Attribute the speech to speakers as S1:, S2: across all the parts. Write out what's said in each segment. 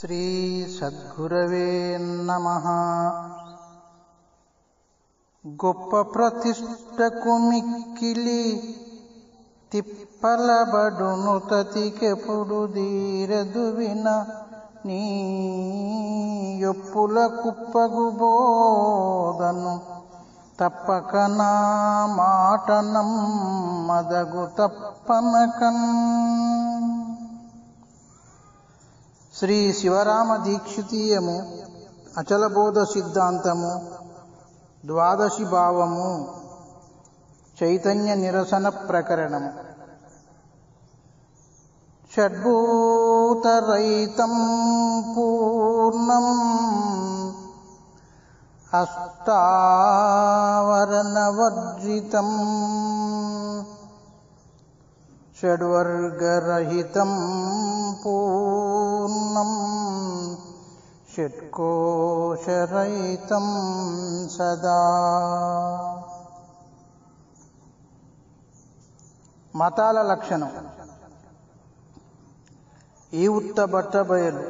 S1: శ్రీ సద్గురవే నమః. గొప్ప ప్రతిష్టకు మిక్కిలి తిప్పలబడును తతికెప్పుడు దీరదు విన నీ యొప్పుల కుప్పగు బోధను తప్పక నా మాటనం మదగు తప్పనకన్. శ్రీ శివరామ దీక్షితీయము అచలబోధ సిద్ధాంతము ద్వాదశి భావము చైతన్య నిరసన ప్రకరణము. షడ్భూతరహితం పూర్ణం అష్టావరణవర్జితం షడ్వర్గరహితం పూర్ణం షట్కోశరహితం సదా. మతాల లక్షణం. ఈ ఉత్త బట్టబయలు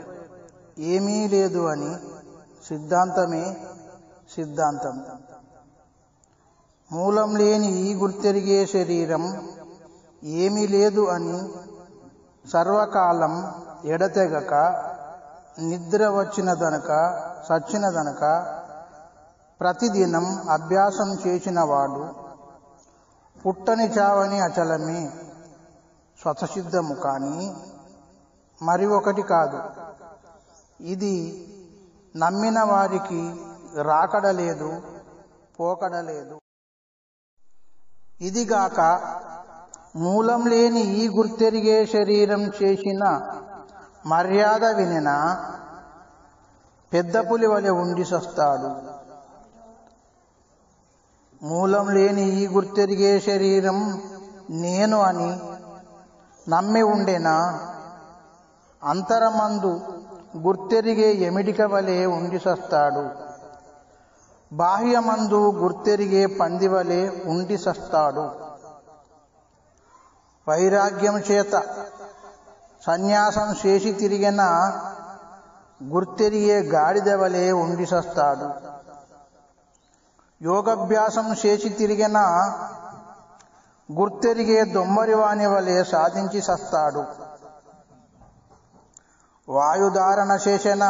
S1: ఏమీ లేదు అని సిద్ధాంతమే సిద్ధాంతం. మూలం లేని ఈ గుర్తెరిగే శరీరం ఏమీ లేదు అని సర్వకాలం ఎడతెగక నిద్ర వచ్చినదనక సచ్చినదనక ప్రతిదినం అభ్యాసం చేసినవాడు పుట్టని చావని అచలమే స్వతసిద్ధము కానీ మరి ఒకటి కాదు. ఇది నమ్మిన వారికి రాకడలేదు పోకడలేదు. ఇదిగాక మూలం లేని ఈ గుర్తెరిగే శరీరం చేసిన మర్యాద వినిన పెద్ద పులి వలె ఉండి సస్తాడు. మూలం లేని ఈ గుర్తెరిగే శరీరం నేను అని నమ్మి ఉండెనా అంతరమందు గుర్తెరిగే ఎమిడిక వలె ఉండి సస్తాడు. బాహ్యమందు గుర్తెరిగే పంది వలె ఉండి సస్తాడు. వైరాగ్యం చేత సన్యాసం చేసి తిరిగిన గుర్తెరిగే గాడిద వలె ఉండి సస్తాడు. యోగాభ్యాసం చేసి తిరిగిన గుర్తెరిగే దొమ్మరివాని వలె సాధించి సస్తాడు. వాయుధారణ చేసిన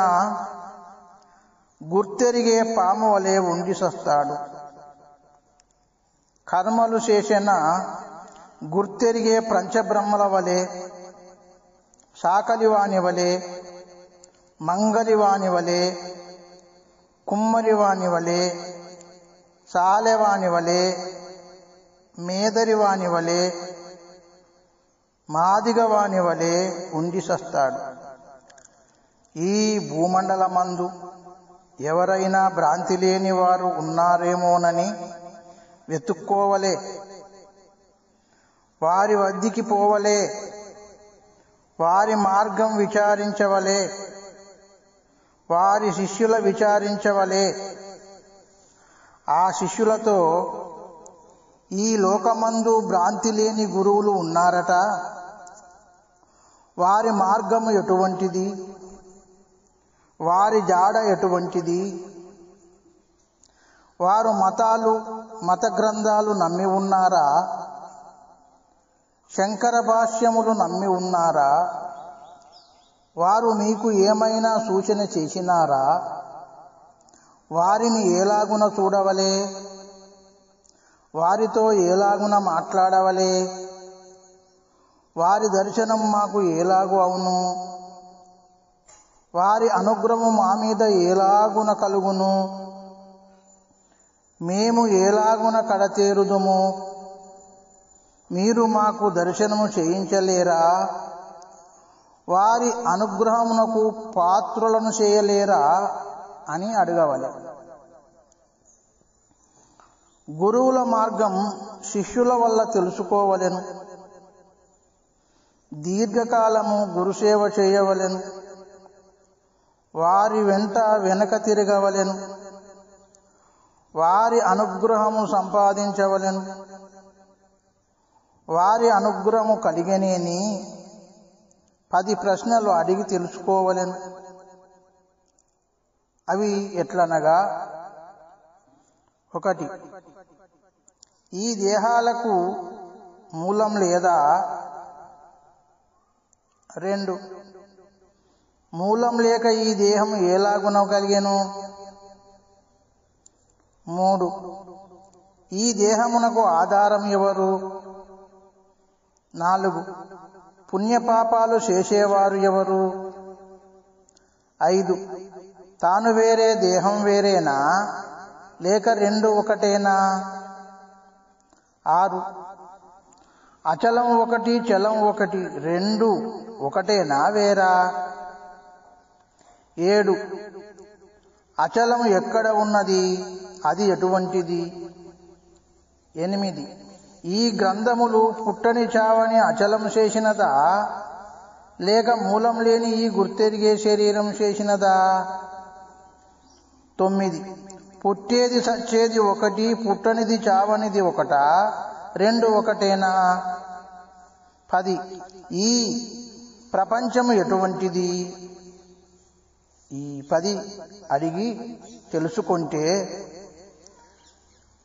S1: గుర్తెరిగే పాము వలె ఉండి సస్తాడు. కర్మలు చేసిన గుర్తెరిగే పంచబ్రహ్మల వలె సాకలివాని వలె మంగలివాని వలె కుమ్మరివాని వలె సాలెవాని వలె మేదరివాని వలె మాదిగవాని వలె ఉండి సస్తాడు. ఈ భూమండలమందు ఎవరైనా భ్రాంతి లేని వారు ఉన్నారేమోనని వెతుక్కోవలే, వారి వద్దకి పోవలే, వారి మార్గం విచారించవలే, వారి శిష్యుల విచారించవలే. ఆ శిష్యులతో ఈ లోకమందు భ్రాంతి లేని గురువులు ఉన్నారట, వారి మార్గము ఎటువంటిది, వారి జాడ ఎటువంటిది, వారు మతాలు మత గ్రంథాలు నమ్మి ఉన్నారా, శంకర భాష్యములు నమ్మి ఉన్నారా, వారు మీకు ఏమైనా సూచన చేసినారా, వారిని ఏలాగున చూడవలే, వారితో ఏలాగున మాట్లాడవలే, వారి దర్శనం మాకు ఏలాగు అవును, వారి అనుగ్రహము మా మీద ఏలాగున కలుగును, మేము ఏలాగున కడతేరుదుము, మీరు మాకు దర్శనము చేయించలేరా, వారి అనుగ్రహమునకు పాత్రులను చేయలేరా అని అడగవలె. గురువుల మార్గం శిష్యుల వల్ల తెలుసుకోవలెను. దీర్ఘకాలము గురుసేవ చేయవలెను. వారి వెంట వెనక తిరగవలెను. వారి అనుగ్రహము సంపాదించవలెను. వారి అనుగ్రహము కలిగనేని 10 ప్రశ్నలు అడిగి తెలుసుకోవలెను. అవి ఎట్లనగా, 1 ఈ దేహాలకు మూలం లేదా? 2 మూలం లేక ఈ దేహం ఎలాగున కలిగెను? 3 ఈ దేహమునకు ఆధారం ఎవరు? 4 పుణ్యపాపాలు చేసేవారు ఎవరు? 5 తాను వేరే దేహం వేరేనా లేక రెండు ఒకటేనా? 6 అచలం ఒకటి చలం ఒకటి, రెండు ఒకటేనా వేరా? 7 అచలం ఎక్కడ ఉన్నది, అది ఎటువంటిది? 8 ఈ గ్రంథములు పుట్టని చావని అచలం చేసినదా లేక మూలం లేని ఈ గుర్తెరిగే శరీరం చేసినదా? 9 పుట్టేది చచ్చేది ఒకటి, పుట్టనిది చావనిది ఒకటా, రెండు ఒకటేనా? 10 ఈ ప్రపంచము ఎటువంటిది? ఈ 10 అడిగి తెలుసుకుంటే,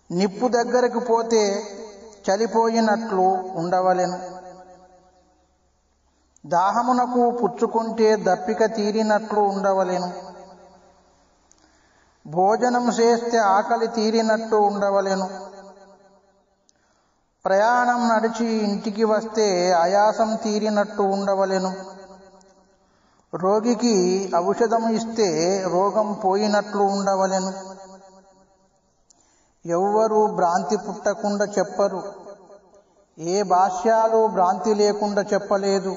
S1: నిప్పు దగ్గరకు పోతే చలిపోయినట్లు ఉండవలెను, దాహమునకు పుచ్చుకుంటే దప్పిక తీరినట్లు ఉండవలెను, భోజనం చేస్తే ఆకలి తీరినట్టు ఉండవలెను, ప్రయాణం నడిచి ఇంటికి వస్తే ఆయాసం తీరినట్టు ఉండవలెను, రోగికి ఔషధం ఇస్తే రోగం పోయినట్లు ఉండవలెను. ఎవ్వరూ భ్రాంతి పుట్టకుండా చెప్పరు, ఏ భాష్యాలు భ్రాంతి లేకుండా చెప్పలేదు.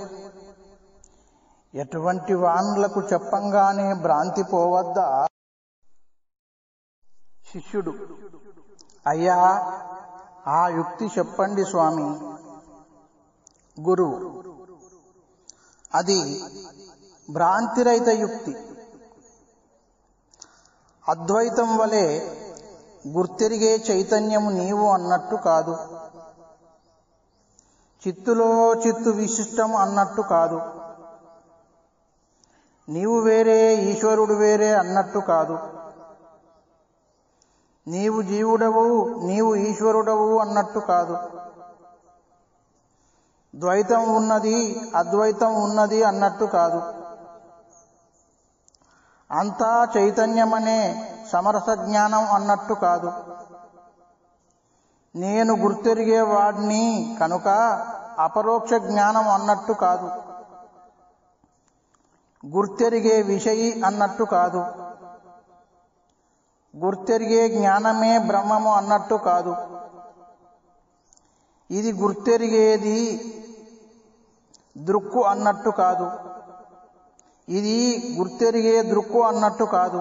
S1: ఎటువంటి వానులకు చెప్పంగానే భ్రాంతి పోవద్దా? శిష్యుడు: అయ్యా, ఆ యుక్తి చెప్పండి స్వామి. గురువు: అది భ్రాంతిరహిత యుక్తి. అద్వైతం వలె గుర్తెరిగే చైతన్యము నీవు అన్నట్టు కాదు, చిత్తులో చిత్తు విశిష్టం అన్నట్టు కాదు, నీవు వేరే ఈశ్వరుడు వేరే అన్నట్టు కాదు, నీవు జీవుడవు నీవు ఈశ్వరుడవు అన్నట్టు కాదు, ద్వైతం ఉన్నది అద్వైతం ఉన్నది అన్నట్టు కాదు, అంతా చైతన్యమనే సమరస జ్ఞానం అన్నట్టు కాదు, నేను గుర్తెరిగే వాడిని కనుక అపరోక్ష జ్ఞానం అన్నట్టు కాదు, గుర్తెరిగే విషయి అన్నట్టు కాదు, గుర్తెరిగే జ్ఞానమే బ్రహ్మము అన్నట్టు కాదు, ఇది గుర్తెరిగేది దృక్కు అన్నట్టు కాదు, ఇది గుర్తెరిగే దృక్కు అన్నట్టు కాదు,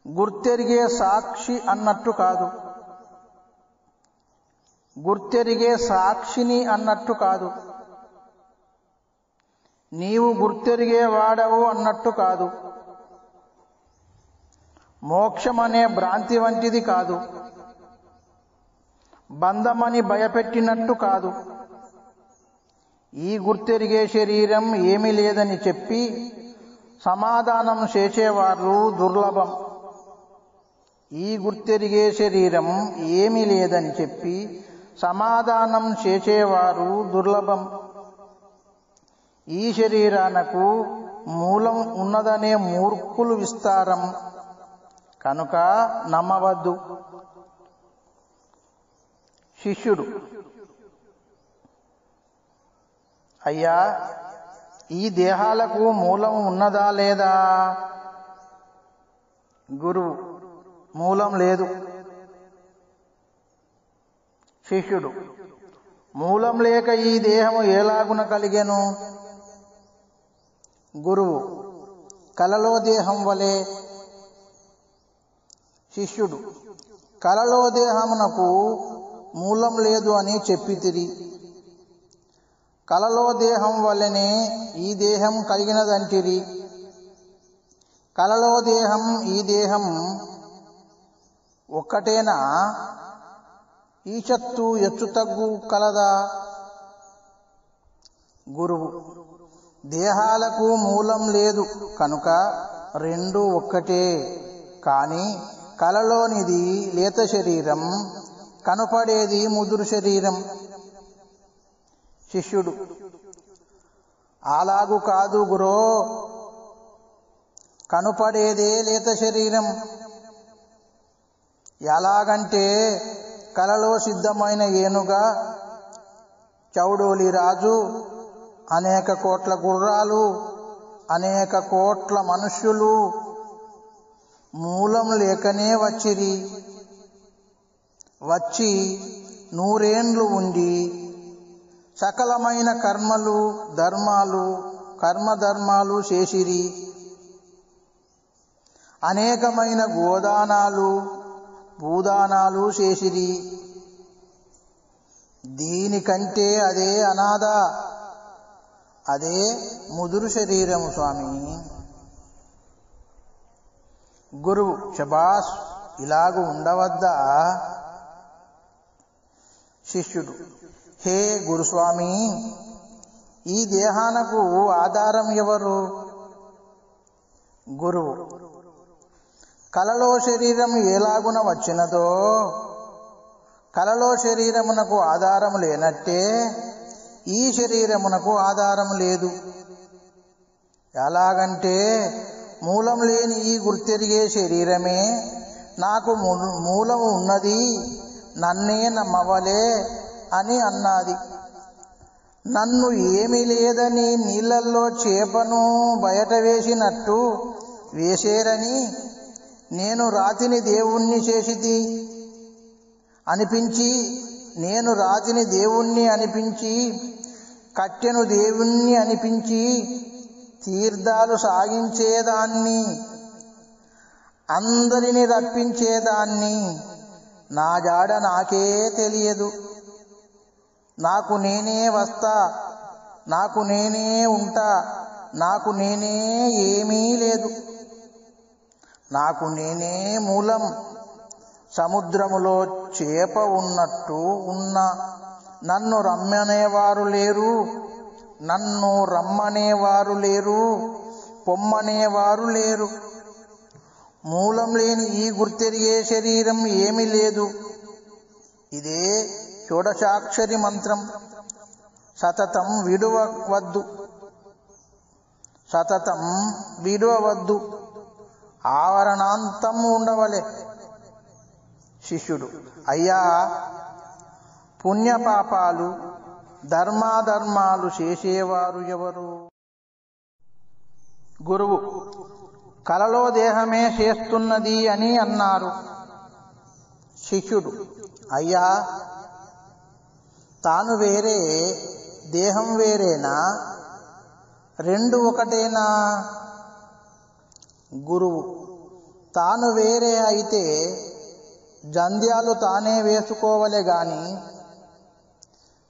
S1: గుర్తెరిగే సాక్షి అన్నట్టు కాదు, గుర్తెరిగే సాక్షిని అన్నట్టు కాదు, నీవు గుర్తెరిగే వాడవు అన్నట్టు కాదు, మోక్షమనే భ్రాంతి వంటిది కాదు, బంధమని భయపెట్టినట్టు కాదు, ఈ గుర్తెరిగే శరీరం ఏమీ లేదని చెప్పి సమాధానం చేసేవారు దుర్లభం. ఈ గుర్తెరిగే శరీరం ఏమీ లేదని చెప్పి సమాధానం చేసేవారు దుర్లభం. ఈ శరీరానకు మూలం ఉన్నదనే మూర్ఖులు విస్తారం కనుక నమ్మవద్దు. శిష్యుడు: అయ్యా, ఈ దేహాలకు మూలం ఉన్నదా లేదా? గురువు: మూలం లేదు. శిష్యుడు: మూలం లేక ఈ దేహము ఎలాగున కలిగెను? గురువు: కలలో దేహం వలె. శిష్యుడు: కలలో దేహమునకు మూలం లేదు అని చెప్పితిరి, కలలో దేహం వల్లనే ఈ దేహం కలిగినదంటిరి, కలలో దేహం ఈ దేహం ఒక్కటేనా? ఈషత్తు ఎచ్చు తగ్గు కలదా? గురువు: దేహాలకు మూలం లేదు కనుక రెండు ఒక్కటే. కాని కలలోనిది లేత శరీరం, కనపడేది ముదురు శరీరం. శిష్యుడు: అలాగు కాదు గురో, కనపడేదే లేత శరీరం. ఎలాగంటే కలలో సిద్ధమైన ఏనుగ, చౌడోలి రాజు, అనేక కోట్ల గుర్రాలు, అనేక కోట్ల మనుష్యులు మూలం లేకనే వచ్చిరి. వచ్చి 100 ఏండ్లు ఉండి సకలమైన కర్మలు ధర్మాలు కర్మధర్మాలు చేసిరి. అనేకమైన గోదానాలు భూదానాలు చేసిరి. దీనికంటే అదే అనాథ, అదే ముదురు శరీరము స్వామి. గురువు: శబాష్, ఇలాగు ఉండవద్దా? శిష్యుడు: హే గురుస్వామి, ఈ దేహానకు ఆధారం ఎవరు? గురువు: కలలో శరీరం ఎలాగున వచ్చినదో కలలో శరీరమునకు ఆధారం లేనట్టే ఈ శరీరమునకు ఆధారం లేదు. ఎలాగంటే మూలం లేని ఈ గుర్తెరిగే శరీరమే నాకు మూలము ఉన్నది, నన్నే నమ్మవలే అని అన్నది. నన్ను ఏమీ లేదని నీళ్ళల్లో చేపను బయట వేసినట్టు వేసేరని నేను రాతిని దేవుణ్ణి చేసిది అనిపించి, నేను రాతిని దేవుణ్ణి అనిపించి, కట్టెను దేవుణ్ణి అనిపించి తీర్థాలు సాగించేదాన్ని, అందరిని రప్పించేదాన్ని. నా జాడ నాకే తెలియదు. నాకు నేనే వస్తా, నాకు నేనే ఉంటా, నాకు నేనే ఏమీ లేదు. నాకు నేనే మూలం. సముద్రములో చేప ఉన్నట్టు ఉన్నా. నన్ను రమ్మనేవారు లేరు, నన్ను రమ్మనేవారు లేరు, పొమ్మనేవారు లేరు. మూలం లేని ఈ గుర్తెరిగే శరీరం ఏమీ లేదు. ఇదే షోడశాక్షరి మంత్రం. సతతం విడువవద్దు, సతతం విడువవద్దు, ఆవరణాంతం ఉండవలే. శిష్యుడు: అయ్యా, పుణ్యపాపాలు ధర్మాధర్మాలు చేసేవారు ఎవరు? గురువు: కలలో దేహమే చేస్తున్నది అని అన్నారు. శిష్యుడు: అయ్యా, తాను వేరే దేహం వేరేనా? రెండు ఒకటేనా? గురువు: తాను వేరే అయితే జంధ్యాలు తానే వేసుకోవలే గాని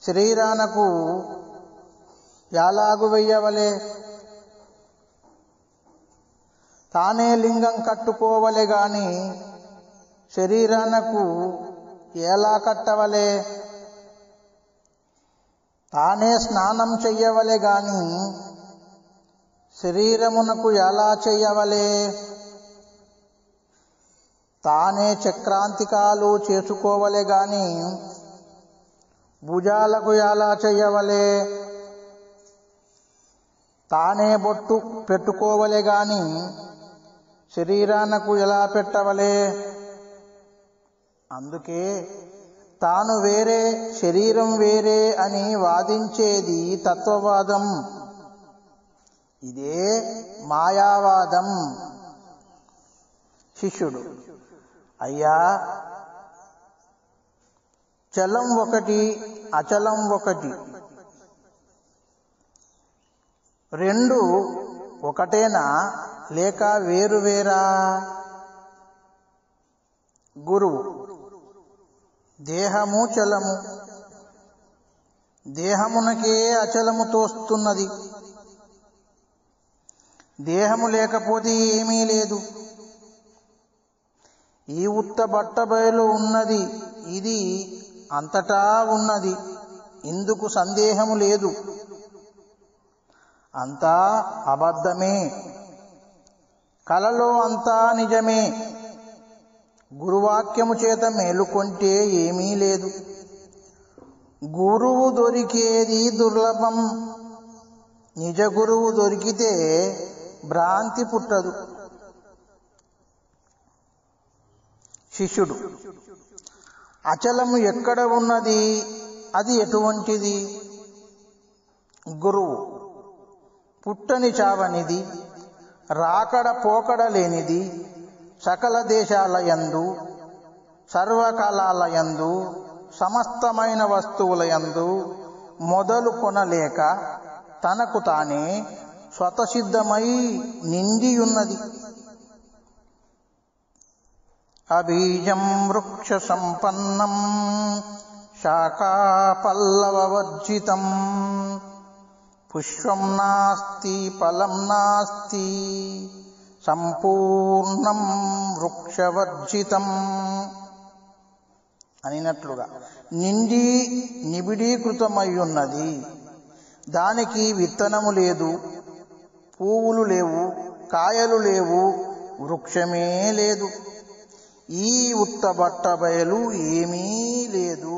S1: శరీరానకు ఎలాగు వెయ్యవలే? తానే లింగం కట్టుకోవలే గాని శరీరానకు ఎలా కట్టవలే? తానే స్నానం చెయ్యవలే గాని శరీరమునకు ఎలా చెయ్యవలే? తానే చక్రాంతికాలు చేసుకోవలే గాని భుజాలకు ఎలా చెయ్యవలే? తానే బొట్టు పెట్టుకోవలే గాని శరీరానకు ఎలా పెట్టవలే? అందుకే తాను వేరే శరీరం వేరే అని వాదించేది తత్వవాదం. ఇదే మాయావాదం. శిష్యుడు: అయ్యా, చలం ఒకటి అచలం ఒకటి, రెండు ఒకటేనా లేక వేరువేరా? గురువు: దేహము చలము, దేహమునకే అచలము తోస్తున్నది. దేహము లేకపోతే ఏమీ లేదు. ఈ ఉత్త బట్టబయలు ఉన్నది, ఇది అంతటా ఉన్నది. ఇందుకు సందేహము లేదు. అంతా అబద్ధమే. కలలో అంతా నిజమే. గురువాక్యము చేత మేలుకొంటే ఏమీ లేదు. గురువు దొరికేది దుర్లభం. నిజ గురువు దొరికితే భ్రాంతి పుట్టదు. శిష్యుడు: అచలము ఎక్కడ ఉన్నది? అది ఎటువంటిది? గురువు: పుట్టని చావనిది, రాకడ పోకడ లేనిది, సకల దేశాలయందు సర్వకాలాలయందు సమస్తమైన వస్తువులయందు మొదలు కొనలేక తనకు తానే స్వతసిద్ధమై నిండియున్నది. అబీజం వృక్ష సంపన్నం శాఖా పల్లవవర్జితం పుష్పం నాస్తి ఫలం నాస్తి సంపూర్ణం వృక్షవర్జితం అనినట్లుగా నిండి నిబిడీకృతమయ్యున్నది. దానికి విత్తనము లేదు, పువ్వులు లేవు, కాయలు లేవు, వృక్షమే లేదు. ఈ ఉత్తబట్ట బయలు ఏమీ లేదు.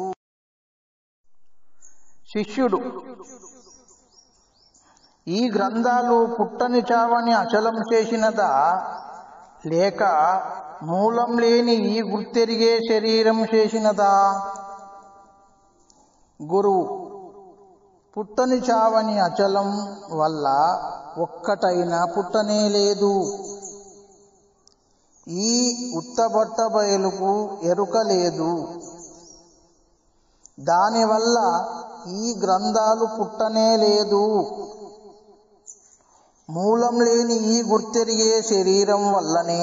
S1: శిష్యుడు: ఈ గ్రంథాలు పుట్టని చావని అచలం చేసినదా, లేక మూలం లేని ఈ గుర్తెరిగే శరీరం చేసినదా? గురువు: పుట్టని చావని అచలం వల్ల ఒక్కటైనా పుట్టనే లేదు. ఈ ఉత్తబట్ట బయలుకు ఎరుక లేదు. దానివల్ల ఈ గ్రంథాలు పుట్టనే లేదు. మూలం లేని ఈ గుర్తెరిగే శరీరం వల్లనే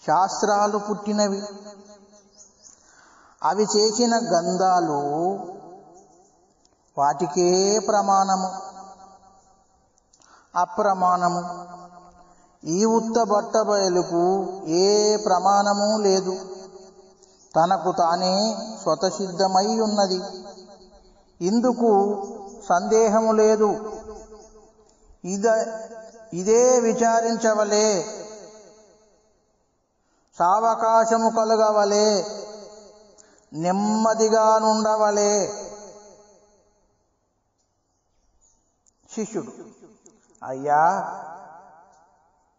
S1: శాస్త్రాలు పుట్టినవి. అవి చేసిన గ్రంథాలు వాటికే ప్రమాణము, అప్రమాణము. ఈ ఉత్తబట్ట బయలుకు ఏ ప్రమాణము లేదు. తనకు తానే స్వతసిద్ధమై ఉన్నది. ఇందుకు సందేహము లేదు. ఇదే విచారించవలే, సావకాశము కలగవలే, నెమ్మదిగా నుండవలే. శిష్యుడు: అయ్యా,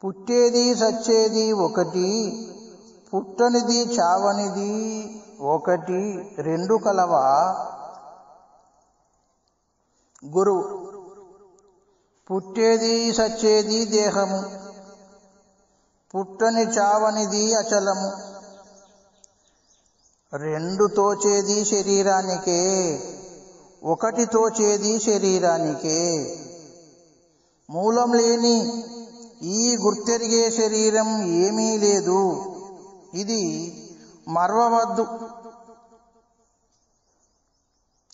S1: పుట్టేది సచ్చేది ఒకటి, పుట్టనిది చావనిది ఒకటి, రెండు కలవా? గురువు: పుట్టేది సచ్చేది దేహము, పుట్టని చావనిది అచలము. రెండు తోచేది శరీరానికే, ఒకటి తోచేది శరీరానికే. మూలం లేని ఈ గుర్తెరిగే శరీరం ఏమీ లేదు. ఇది మర్వవద్దు.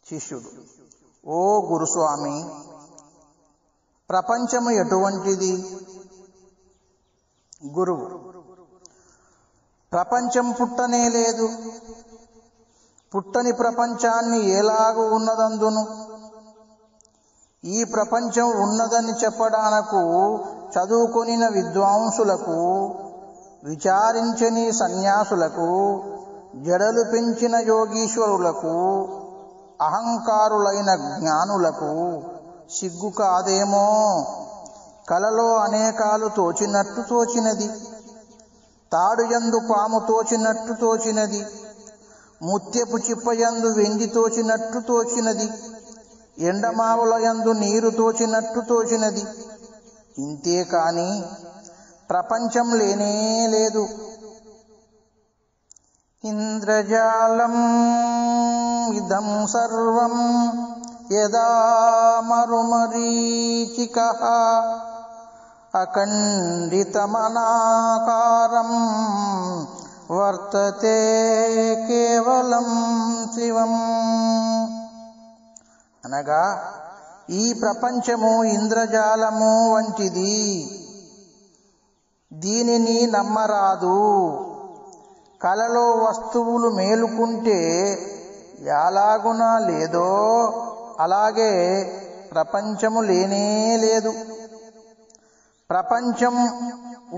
S1: శిష్యుడు: ఓ గురుస్వామి, ప్రపంచము ఎటువంటిది? గురువు: ప్రపంచం పుట్టనే లేదు. పుట్టని ప్రపంచాన్ని ఎలాగూ ఉన్నదందును? ఈ ప్రపంచం ఉన్నదని చెప్పడానకు చదువుకొనిన విద్వాంసులకు, విచారించని సన్యాసులకు, జడలు పెంచిన యోగీశ్వరులకు, అహంకారులైన జ్ఞానులకు సిగ్గు కాదేమో? కలలో అనేకాలు తోచినట్టు తోచినది, తాడుయందు పాము తోచినట్టు తోచినది, ముత్యపు చిప్పయందు వెండి తోచినట్టు తోచినది, ఎండమావులయందు నీరు తోచినట్టు తోచినది. ఇంతే కాని ప్రపంచం లేనే లేదు. ఇంద్రజాలం ఇదం సర్వం యదా మరుమరీచికః అఖండితమనాకారం వర్తతే కేవలం శివం. అనగా ఈ ప్రపంచము ఇంద్రజాలము వంటిది. దీనిని నమ్మరాదు. కలలో వస్తువులు మేలుకుంటే ఎలాగునా లేదో అలాగే ప్రపంచము లేనే లేదు. ప్రపంచం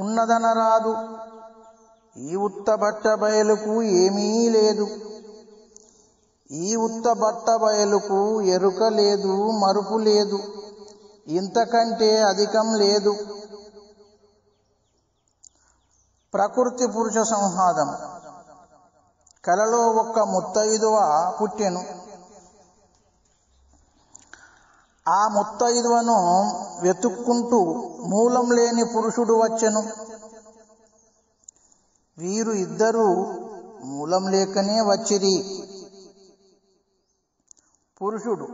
S1: ఉన్నదనరాదు. ఈ ఉత్త బట్ట బయలుకు ఏమీ లేదు. ఈ ఉత్త బట్ట బయలుకు ఎరుక లేదు, మరుపు లేదు, ఇంతకంటే అధికం లేదు. ప్రకృతి పురుష సంహాదం. కలలో ఒక్క ముత్తైదువ పుట్టెను. ఆ ముత్తైదువను వెతుక్కుంటూ మూలం లేని పురుషుడు వచ్చెను. వీరు ఇద్దరూ మూలం లేకనే వచ్చిరి. పురుషుడు,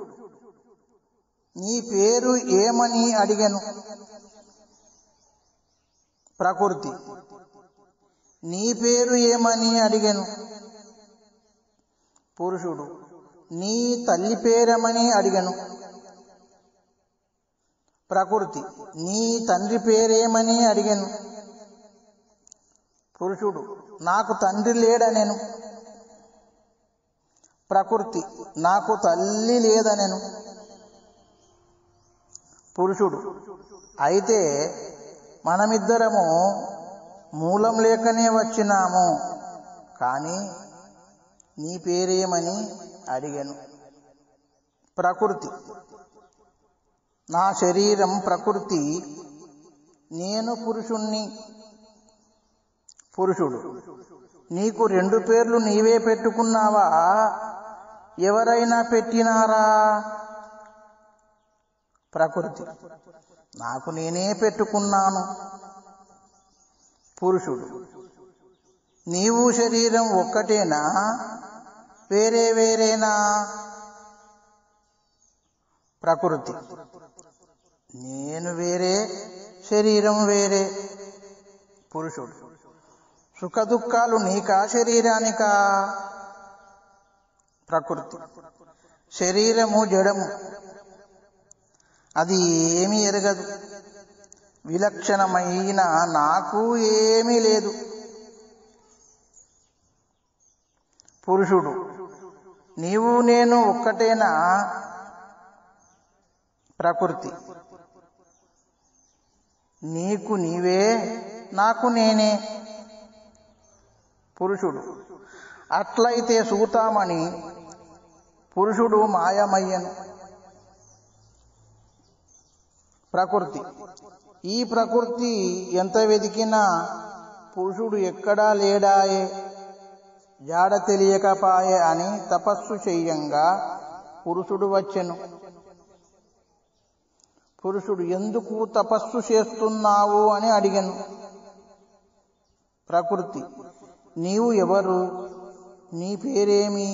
S1: నీ పేరు ఏమని అడిగెను. ప్రకృతి, నీ పేరు ఏమని అడిగెను. పురుషుడు, నీ తల్లి పేరేమని అడిగెను. ప్రకృతి, నీ తండ్రి పేరేమని అడిగెను. పురుషుడు, నాకు తండ్రి లేడనెను. ప్రకృతి, నాకు తల్లి లేదనెను. పురుషుడు, అయితే మనమిద్దరము మూలం లేకనే వచ్చినాము, కానీ నీ పేరేమని అడిగెను. ప్రకృతి, నా శరీరం ప్రకృతి, నేను పురుషుణ్ణి. పురుషుడు, నీకు 2 పేర్లు నీవే పెట్టుకున్నావా, ఎవరైనా పెట్టినారా. ప్రకృతి, నాకు నేనే పెట్టుకున్నాను. పురుషుడు, నీవు శరీరం ఒక్కటేనా, వేరే వేరేనా. ప్రకృతి, నేను వేరే, శరీరం వేరే. పురుషుడు, సుఖదుఖాలు నీకా, శరీరానికా. ప్రకృతి, శరీరము జడము, అది ఏమీ ఎరగదు. విలక్షణమైన నాకు ఏమీ లేదు. పురుషుడు, నీవు నేను ఒక్కటేనా. ప్రకృతి, నీకు నీవే, నాకు నేనే. పురుషుడు, అట్లయితే సూతామణి. పురుషుడు మాయమయ్యను. ప్రకృతి, ఈ ప్రకృతి ఎంత వెతికినా పురుషుడు ఎక్కడా లేడాయే, జాడ తెలియకపాయే అని తపస్సు చెయ్యంగా పురుషుడు వచ్చెను. పురుషుడు, ఎందుకు తపస్సు చేస్తున్నావు అని అడిగెను. ప్రకృతి, నీవు ఎవరు, నీ పేరేమి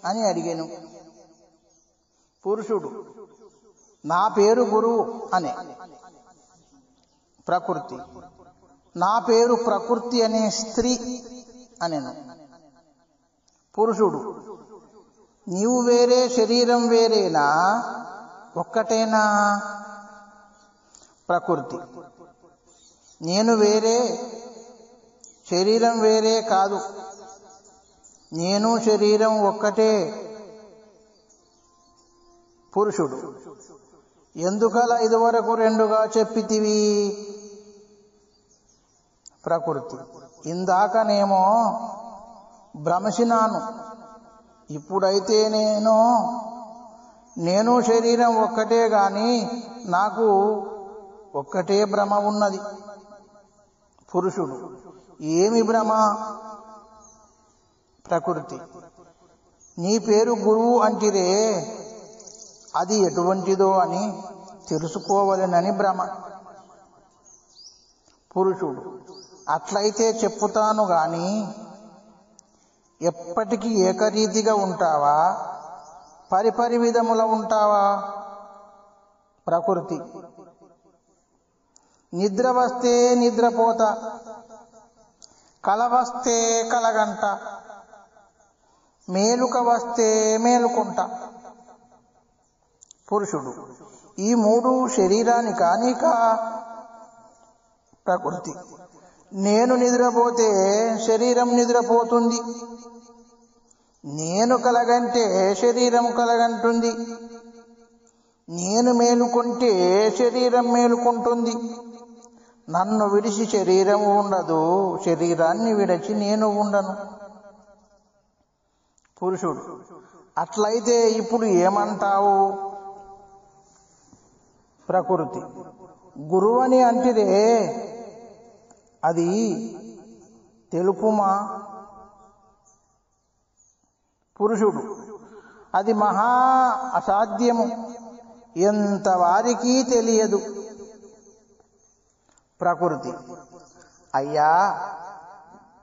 S1: అని అడిగెను. పురుషుడు, నా పేరు గురువు అనే. ప్రకృతి, నా పేరు ప్రకృతి అనే స్త్రీ అనెను. పురుషుడు, నీవు వేరే, శరీరం వేరేనా, ఒక్కటేనా. ప్రకృతి, నేను వేరే, శరీరం వేరే కాదు, నేను శరీరం ఒక్కటే. పురుషుడు, ఎందుకలా ఇదివరకు 2గా చెప్పితివి. ప్రకృతి, ఇందాకనేమో భ్రమసినాను, ఇప్పుడైతే నేను శరీరం ఒక్కటే గాని నాకు ఒక్కటే భ్రమ ఉన్నది. పురుషుడు, ఏమి భ్రమ. ప్రకృతి, నీ పేరు గురువు అంటిరే, అది ఎటువంటిదో అని తెలుసుకోవలెనని భ్రమ. పురుషుడు, అట్లయితే చెప్పుతాను గాని ఎప్పటికీ ఏకరీతిగా ఉంటావా, పరిపరి విధముల ఉంటావా. ప్రకృతి, నిద్ర వస్తే నిద్రపోతా, కల వస్తే కలగంట, మేలుక వస్తే మేలుకుంటా. పురుషుడు, ఈ 3 శరీరానికా నీకా. ప్రకృతి, నేను నిద్రపోతే శరీరం నిద్రపోతుంది, నేను కలగంటే శరీరం కలగంటుంది, నేను మేలుకుంటే శరీరం మేలుకుంటుంది. నన్ను విడిచి శరీరం ఉండదు, శరీరాన్ని విడిచి నేను ఉండను. పురుషుడు: అట్లయితే ఇప్పుడు ఏమంటావు? ప్రకృతి: గురువని అంటిరే, అది తెలుపుమా? పురుషుడు: అది మహా అసాధ్యము, ఎంత వారికి తెలియదు. ప్రకృతి: అయ్యా,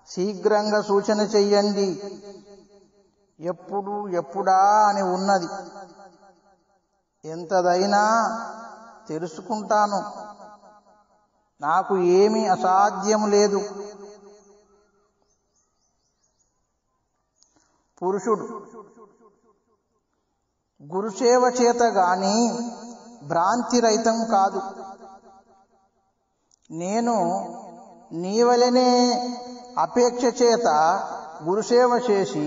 S1: శీఘ్రంగా సూచన చెయ్యండి. ఎప్పుడు ఎప్పుడా అని ఉన్నది, ఎంతదైనా తెలుసుకుంటాను. నాకు ఏమీ అసాధ్యం లేదు. పురుషుడు: గురుసేవ చేత గాని భ్రాంతి రహితం కాదు. నేను నీవలనే అపేక్ష చేత గురుసేవ చేసి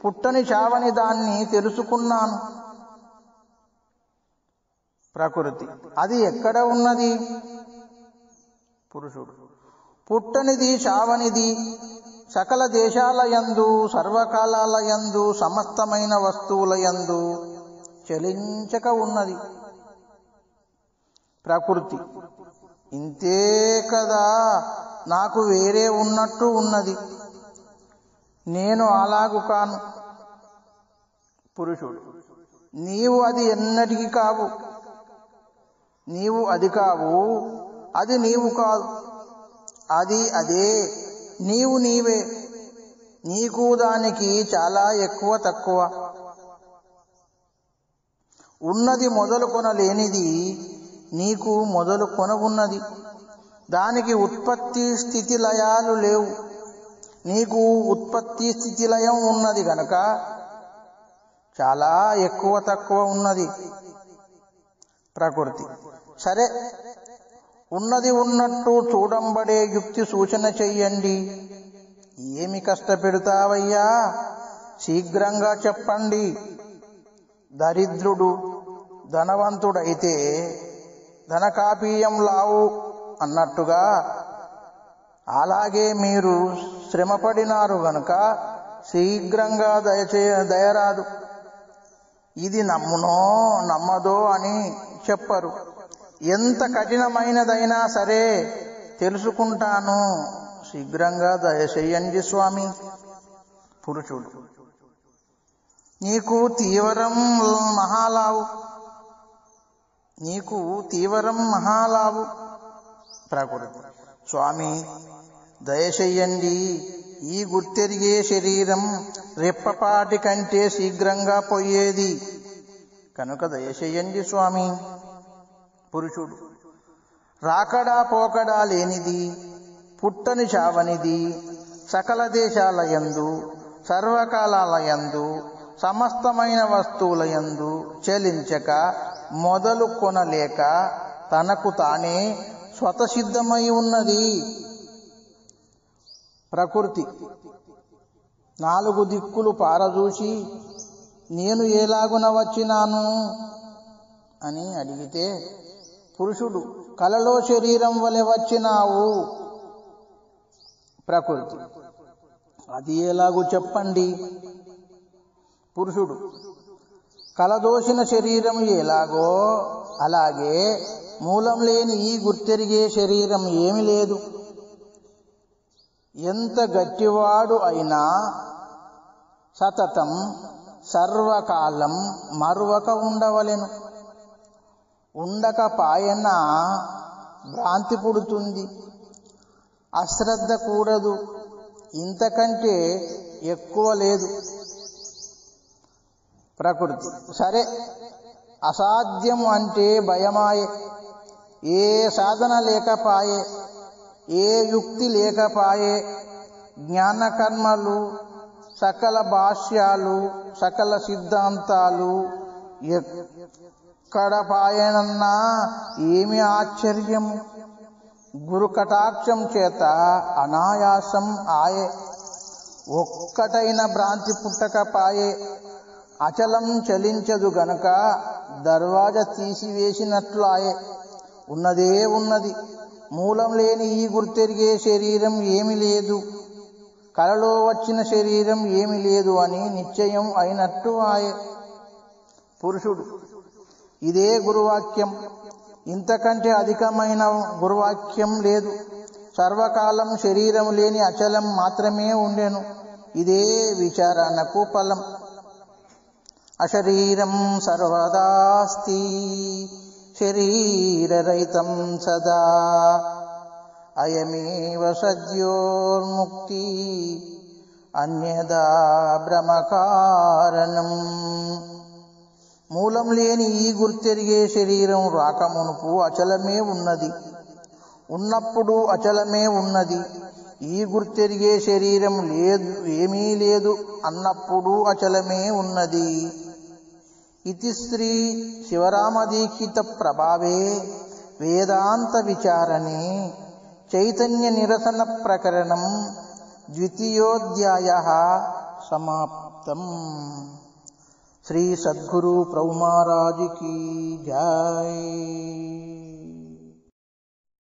S1: పుట్టని చావని దాన్ని తెలుసుకున్నాను. ప్రకృతి: అది ఎక్కడ ఉన్నది? పురుషుడు: పుట్టనిది చావనిది, సకల దేశాలయందు, సర్వకాలాలయందు, సమస్తమైన వస్తువులయందు చలించక ఉన్నది. ప్రకృతి: ఇంతే కదా, నాకు వేరే ఉన్నట్టు ఉన్నది, నేను అలాగు కాను. పురుషుడు: నీవు అది ఎన్నటికి కావు. నీవు అది కావు, అది నీవు కాదు, అది అదే, నీవు నీవే. నీకు దానికి చాలా ఎక్కువ తక్కువ. ఉన్నది మొదలు కొనలేనిది, నీకు మొదలు కొనవున్నది. దానికి ఉత్పత్తి స్థితి లయాలు లేవు, నీకు ఉత్పత్తి స్థితి లయం ఉన్నది గనక చాలా ఎక్కువ తక్కువ ఉన్నది. ప్రకృతి: సరే, ఉన్నది ఉన్నట్టు చూడంబడే యుక్తి సూచన చెయ్యండి. ఏమి కష్టపెడతావయ్యా, శీఘ్రంగా చెప్పండి. దరిద్రుడు ధనవంతుడైతే ధనకాపీయం లావు అన్నట్టుగా, అలాగే మీరు శ్రమపడినారు గనుక శీఘ్రంగా దయరాదు. ఇది నమ్మునో నమ్మదో అని చెప్పరు. ఎంత కఠినమైనదైనా సరే తెలుసుకుంటాను, శీఘ్రంగా దయచేయండి స్వామి. పురుషుడు: నీకు తీవ్రం మహాలావు. ప్రకృతి: స్వామి, దయచెయ్యండి. ఈ గుర్తెరిగే శరీరం రెప్పపాటి కంటే శీఘ్రంగా పోయేది కనుక దయచెయ్యండి స్వామి. పురుషుడు: రాకడా పోకడా లేనిది, పుట్టని చావనిది, సకల దేశాలయందు, సర్వకాలాలయందు, సమస్తమైన వస్తువులయందు చలించక, మొదలు కొనలేక, తనకు తానే స్వతసిద్ధమై ఉన్నది. ప్రకృతి: నాలుగు దిక్కులు పారదూసి నేను ఎలాగున వచ్చినాను అని అడిగితే, పురుషుడు: కలలో శరీరం వలె వచ్చినావు. ప్రకృతి: అది ఎలాగూ చెప్పండి. పురుషుడు: కలదోసిన శరీరం ఎలాగో అలాగే మూలం లేని ఈ గుర్తెరిగే శరీరం ఏమి లేదు. ఎంత గట్టివాడు అయినా సతతం సర్వకాలం మరువక ఉండవలెను. ఉండకపాయన భ్రాంతి పుడుతుంది. అశ్రద్ధ కూడదు, ఇంతకంటే ఎక్కువ లేదు. ప్రకృతి: సరే, అసాధ్యం అంటే భయమాయే. ఏ సాధన లేకపాయే, ఏ యుక్తి లేకపాయే. జ్ఞానకర్మలు, సకల భాష్యాలు, సకల సిద్ధాంతాలు ఎక్కడ పాయనన్నా ఏమి ఆశ్చర్యము. గురు కటాక్షం చేత అనాయాసం ఆయే. ఒక్కటైన భ్రాంతి పుట్టకపాయే. అచలం చలించదు గనక దర్వాజ తీసివేసినట్లు ఆయే. ఉన్నదే ఉన్నది, మూలం లేని ఈ గుర్తెరిగే శరీరం ఏమి లేదు, కలలో వచ్చిన శరీరం ఏమి లేదు అని నిశ్చయం అయినట్టు ఆయే పురుషుడు. ఇదే గురువాక్యం. ఇంతకంటే అధికమైన గురువాక్యం లేదు. సర్వకాలం శరీరం లేని అచలం మాత్రమే ఉండెను. ఇదే విచారణకు ఫలం. అశరీరం సర్వదాస్తి శరీరరహితం సదా అయమేవ సద్యోర్ముక్తి అన్యదా భ్రమకారణం. మూలం లేని ఈ గుర్తెరిగే శరీరం రాకమునుపు అచలమే ఉన్నది, ఉన్నప్పుడు అచలమే ఉన్నది. ఈ గుర్తెరిగే శరీరం లేదు, ఏమీ లేదు అన్నప్పుడు అచలమే ఉన్నది. ఇతి శ్రీ శివరామదీక్షిత ప్రభావే వేదాంత విచారణే చైతన్య నిరసన ప్రకరణం ద్వితీయోధ్యాయః సమాప్తం. శ్రీ సద్గురు ప్రభు మహారాజ్ కీ జై.